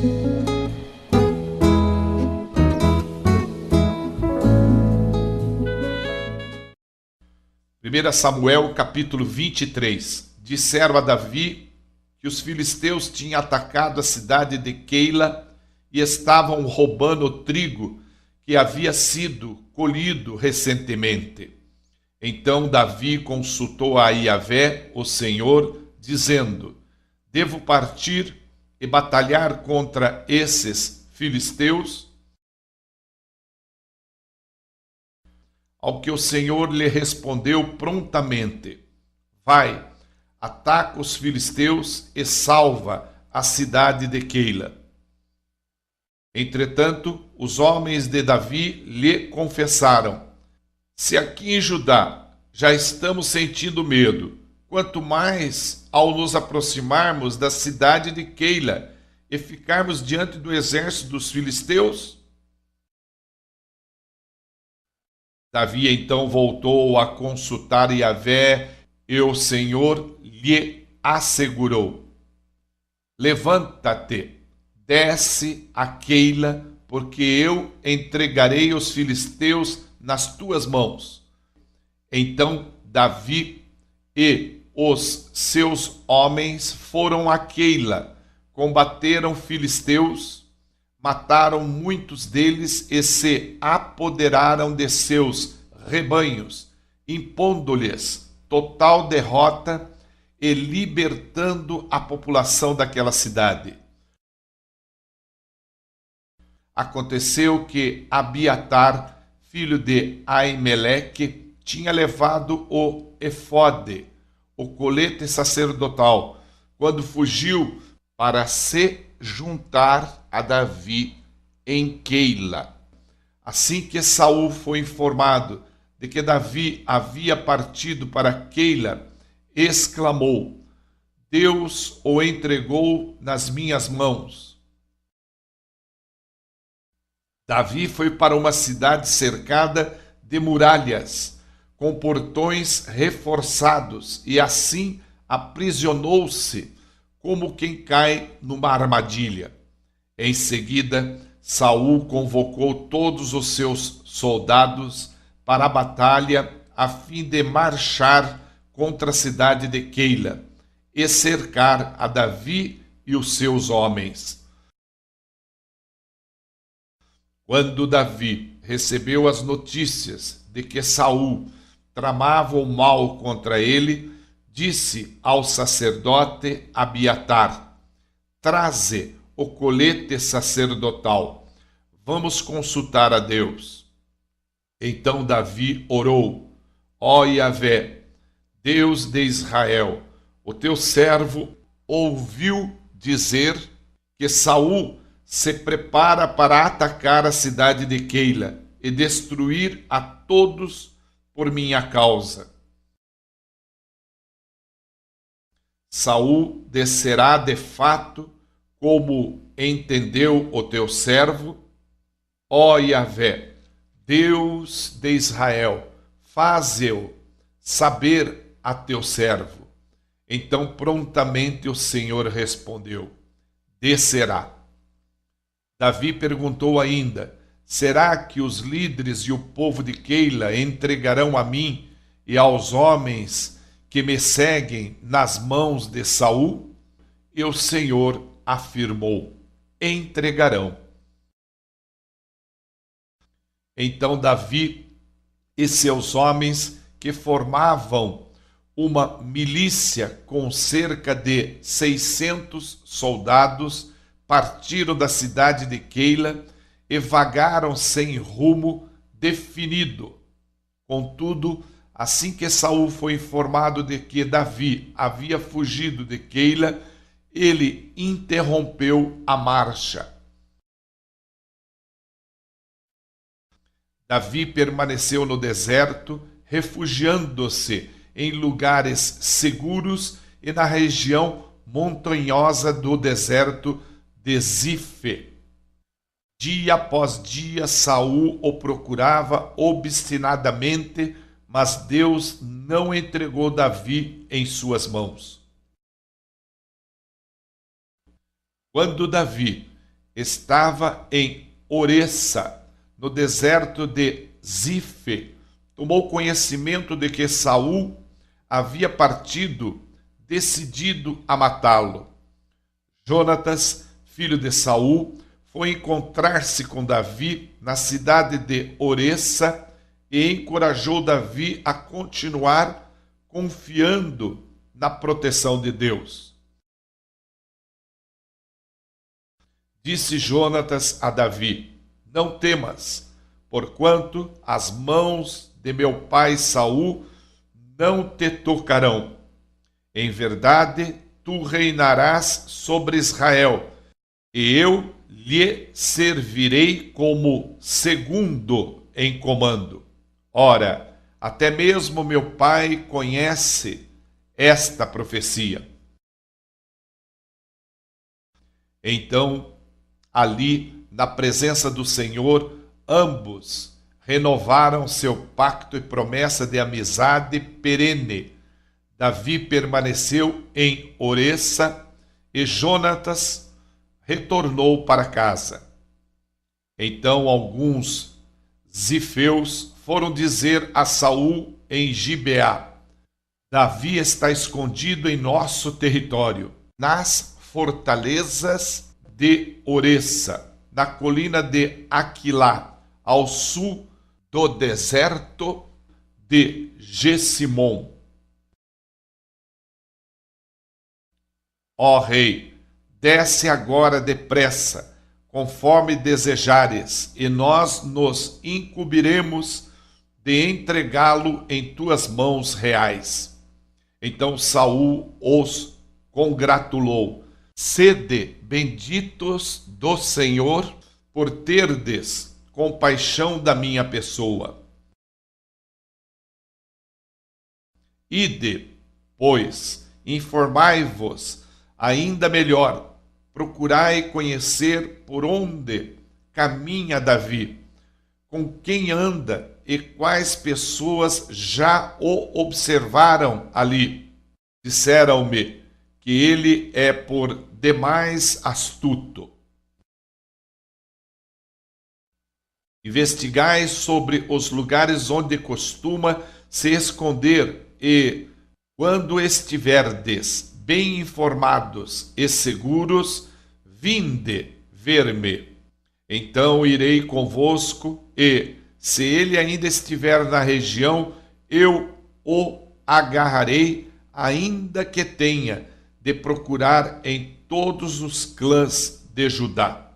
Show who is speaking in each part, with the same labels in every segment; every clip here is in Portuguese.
Speaker 1: 1 Samuel capítulo 23. Disseram a Davi que os filisteus tinham atacado a cidade de Keila e estavam roubando o trigo que havia sido colhido recentemente. Então Davi consultou a Yahvé, o Senhor, dizendo: devo partir e batalhar contra esses filisteus? Ao que o Senhor lhe respondeu prontamente: vai, ataca os filisteus e salva a cidade de Keila. Entretanto, os homens de Davi lhe confessaram: se aqui em Judá já estamos sentindo medo, quanto mais ao nos aproximarmos da cidade de Keila e ficarmos diante do exército dos filisteus? Davi então voltou a consultar Yahvé e o Senhor lhe assegurou: levanta-te, desce a Keila, porque eu entregarei os filisteus nas tuas mãos. Então Davi e os seus homens foram a Keila, combateram filisteus, mataram muitos deles e se apoderaram de seus rebanhos, impondo-lhes total derrota e libertando a população daquela cidade. Aconteceu que Abiatar, filho de Aimeleque, tinha levado o efode, o colete sacerdotal, quando fugiu para se juntar a Davi em Keila. Assim que Saul foi informado de que Davi havia partido para Keila, exclamou: Deus o entregou nas minhas mãos. Davi foi para uma cidade cercada de muralhas, com portões reforçados, e assim aprisionou-se como quem cai numa armadilha. Em seguida, Saul convocou todos os seus soldados para a batalha, a fim de marchar contra a cidade de Keila e cercar a Davi e os seus homens. Quando Davi recebeu as notícias de que Saul tramava o mal contra ele, disse ao sacerdote Abiatar: traze o colete sacerdotal, vamos consultar a Deus. Então Davi orou: ó Yahvé, Deus de Israel, o teu servo ouviu dizer que Saul se prepara para atacar a cidade de Keila e destruir a todos por minha causa. Saul descerá de fato, como entendeu o teu servo? Ó Yahvé, Deus de Israel, faze-o saber a teu servo. Então prontamente o Senhor respondeu: descerá. Davi perguntou ainda: será que os líderes e o povo de Keila entregarão a mim e aos homens que me seguem nas mãos de Saul? E o Senhor afirmou: entregarão. Então Davi e seus homens, que formavam uma milícia com cerca de 600 soldados, partiram da cidade de Keila e vagaram sem rumo definido. Contudo, assim que Saul foi informado de que Davi havia fugido de Keila, ele interrompeu a marcha. Davi permaneceu no deserto, refugiando-se em lugares seguros e na região montanhosa do deserto de Zife. Dia após dia, Saul o procurava obstinadamente, mas Deus não entregou Davi em suas mãos. Quando Davi estava em Oressa, no deserto de Zife. Tomou conhecimento de que Saul havia partido, decidido a matá-lo. Jonatas, filho de Saul, foi encontrar-se com Davi na cidade de Oressa e encorajou Davi a continuar confiando na proteção de Deus. Disse Jonatas a Davi: não temas, porquanto as mãos de meu pai Saul não te tocarão. Em verdade, tu reinarás sobre Israel, e eu lhe servirei como segundo em comando. Ora, até mesmo meu pai conhece esta profecia. Então, ali, na presença do Senhor, ambos renovaram seu pacto e promessa de amizade perene. Davi permaneceu em Oressa e Jonatas retornou para casa. Então alguns zifeus foram dizer a Saul em Gibeá: Davi está escondido em nosso território, nas fortalezas de Oressa, na colina de Aquilá, ao sul do deserto de Gessimon. Ó rei, desce agora depressa, conforme desejares, e nós nos incumbiremos de entregá-lo em tuas mãos reais. Então Saul os congratulou: sede benditos do Senhor, por terdes compaixão da minha pessoa. Ide, pois, informai-vos ainda melhor, procurai conhecer por onde caminha Davi, com quem anda e quais pessoas já o observaram ali. Disseram-me que ele é por demais astuto. Investigai sobre os lugares onde costuma se esconder e, quando estiverdes bem informados e seguros, vinde ver-me. Então irei convosco e, se ele ainda estiver na região, eu o agarrarei, ainda que tenha de procurar em todos os clãs de Judá.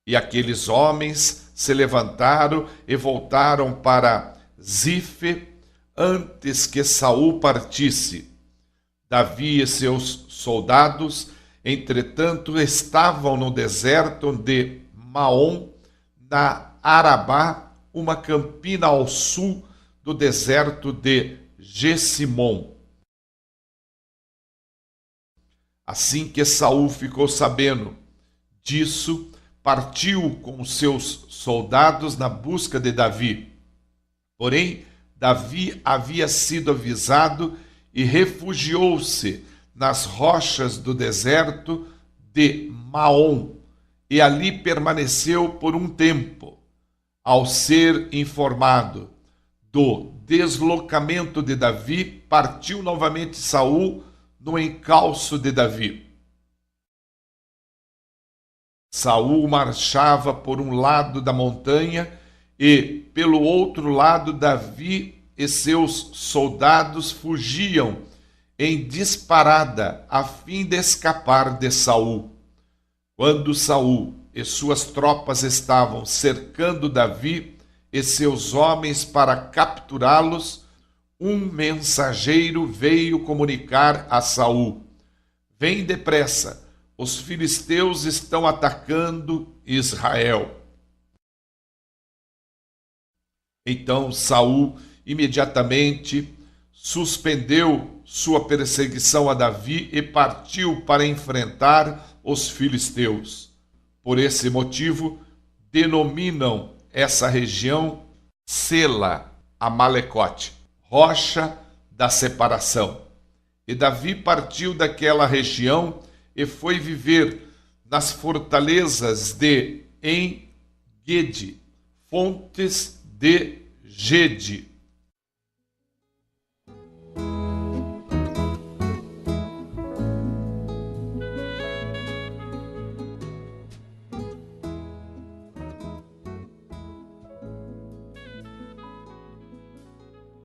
Speaker 1: E aqueles homens se levantaram e voltaram para Zife antes que Saul partisse. Davi e seus soldados, entretanto, estavam no deserto de Maom, na Arabá, uma campina ao sul do deserto de Gessimon. Assim que Saul ficou sabendo disso, partiu com seus soldados na busca de Davi. Porém, Davi havia sido avisado e refugiou-se nas rochas do deserto de Maom, e ali permaneceu por um tempo. Ao ser informado do deslocamento de Davi, partiu novamente Saul no encalço de Davi. Saul marchava por um lado da montanha e, pelo outro lado, Davi e seus soldados fugiam em disparada a fim de escapar de Saul. Quando Saul e suas tropas estavam cercando Davi e seus homens para capturá-los, um mensageiro veio comunicar a Saul: vem depressa, os filisteus estão atacando Israel. Então Saul imediatamente suspendeu sua perseguição a Davi e partiu para enfrentar os filisteus. Por esse motivo, denominam essa região Sela Amalecote, rocha da separação. E Davi partiu daquela região e foi viver nas fortalezas de En-Gedi, fontes de Gede.